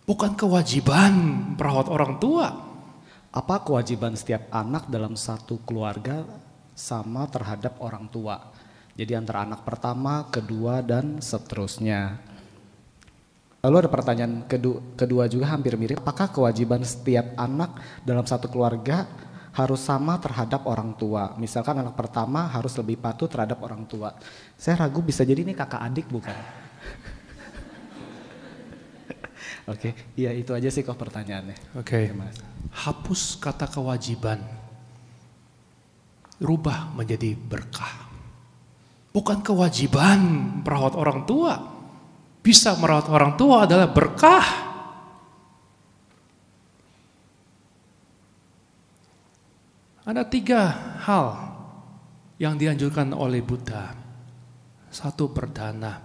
Bukan kewajiban merawat orang tua. Apa kewajiban setiap anak dalam satu keluarga sama terhadap orang tua? Jadi antara anak pertama, kedua, dan seterusnya. Lalu ada pertanyaan kedua juga hampir mirip. Apakah kewajiban setiap anak dalam satu keluarga harus sama terhadap orang tua? Misalkan anak pertama harus lebih patuh terhadap orang tua. Saya ragu bisa jadi ini kakak adik bukan? Oke, iya itu aja sih kok pertanyaannya. Oke. Hapus kata kewajiban. Rubah menjadi berkah. Bukan kewajiban merawat orang tua. Bisa merawat orang tua adalah berkah. Ada 3 hal yang dianjurkan oleh Buddha. 1, berdana.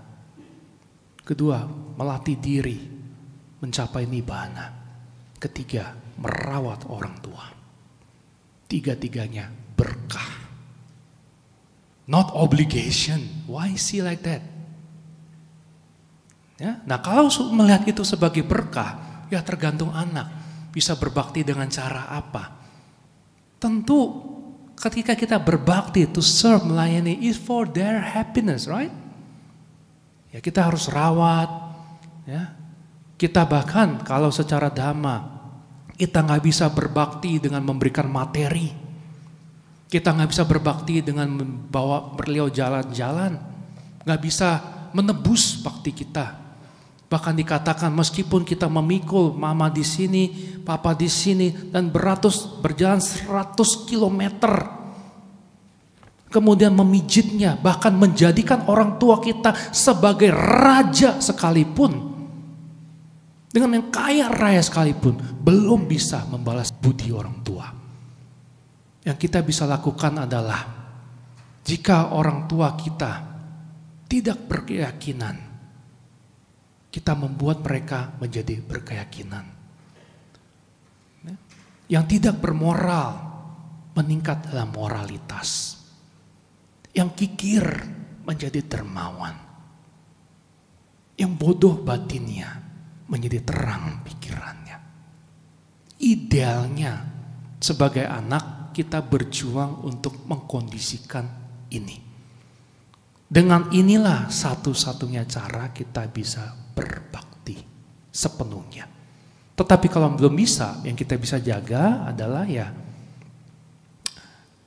2, melatih diri mencapai nibbana. 3, merawat orang tua. 3-tiganya berkah. Not obligation. Why see like that? Ya, nah kalau melihat itu sebagai berkah, ya tergantung anak. Bisa berbakti dengan cara apa? Tentu ketika kita berbakti to serve, melayani is for their happiness, right? Ya kita harus rawat. Ya, kita bahkan kalau secara dhamma, kita nggak bisa berbakti dengan memberikan materi. Kita nggak bisa berbakti dengan membawa beliau jalan-jalan. Nggak bisa menebus bakti kita. Bahkan dikatakan meskipun kita memikul mama di sini, papa di sini, dan berjalan 100 kilometer. Kemudian memijitnya, bahkan menjadikan orang tua kita sebagai raja sekalipun. Dengan yang kaya raya sekalipun, belum bisa membalas budi orang tua. Yang kita bisa lakukan adalah, jika orang tua kita tidak berkeyakinan, kita membuat mereka menjadi berkeyakinan. Yang tidak bermoral, meningkat dalam moralitas. Yang kikir, menjadi dermawan. Yang bodoh batinnya, menjadi terang pikirannya. Idealnya, sebagai anak, kita berjuang untuk mengkondisikan ini. Dengan inilah satu-satunya cara kita bisa berbakti sepenuhnya. Tetapi kalau belum bisa, yang kita bisa jaga adalah ya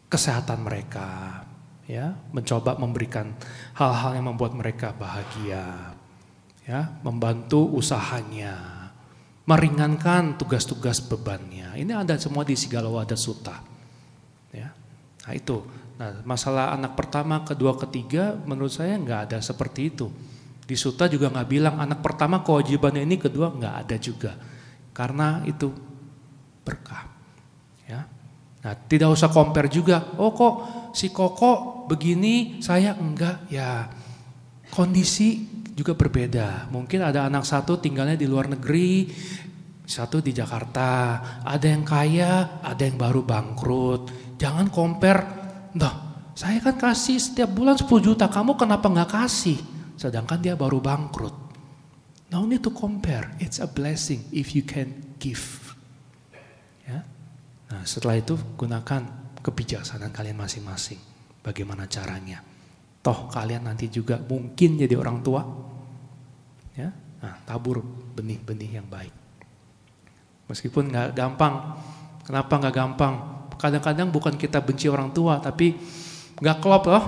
kesehatan mereka, ya mencoba memberikan hal-hal yang membuat mereka bahagia, ya membantu usahanya, meringankan tugas-tugas bebannya. Ini ada semua di Sigalowada Sutta. Ya, nah itu. Nah, masalah anak pertama, kedua, ketiga, menurut saya nggak ada seperti itu. Di Sutta juga nggak bilang anak pertama kewajibannya ini, kedua nggak ada juga. Karena itu berkah. Ya, nah tidak usah compare juga. Oh kok si Koko begini, saya enggak. Ya, kondisi juga berbeda. Mungkin ada anak satu tinggalnya di luar negeri, satu di Jakarta. Ada yang kaya, ada yang baru bangkrut. Jangan compare, nah saya kan kasih setiap bulan 10 juta, kamu kenapa gak kasih? Sedangkan dia baru bangkrut. No need to compare, it's a blessing if you can give. Ya. Nah setelah itu gunakan kebijaksanaan kalian masing-masing. Bagaimana caranya? Toh kalian nanti juga mungkin jadi orang tua. Ya. Nah tabur benih-benih yang baik. Meskipun gak gampang. Kenapa gak gampang? Kadang-kadang bukan kita benci orang tua, tapi nggak klop loh,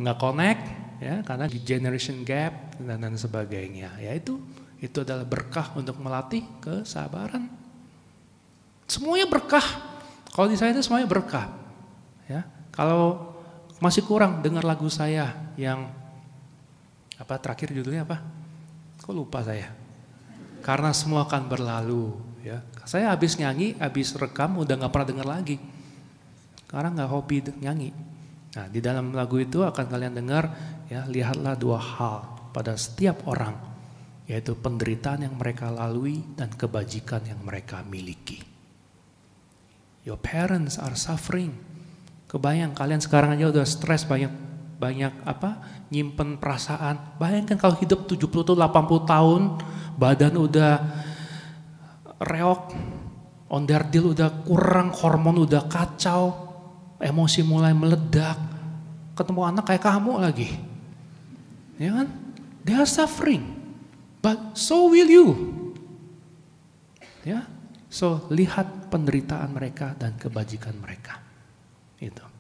nggak connect, ya karena generation gap dan sebagainya. Ya itu adalah berkah untuk melatih kesabaran. Semuanya berkah. Kalau di saya itu semuanya berkah. Ya kalau masih kurang dengar lagu saya yang apa terakhir judulnya apa? Kok lupa saya? Karena semua akan berlalu. Ya saya habis nyanyi, habis rekam udah nggak pernah dengar lagi. Karena nggak hobi nyanyi. Nah di dalam lagu itu akan kalian dengar ya lihatlah 2 hal pada setiap orang, yaitu penderitaan yang mereka lalui dan kebajikan yang mereka miliki. Your parents are suffering. Kebayang kalian sekarang aja udah stres banyak apa nyimpen perasaan. Bayangkan kalau hidup 70 atau 80 tahun, badan udah reok, onderdil udah kurang, hormon udah kacau, emosi mulai meledak, ketemu anak kayak kamu lagi. Ya kan? They are suffering, but so will you. Ya, so lihat penderitaan mereka dan kebajikan mereka. Itu.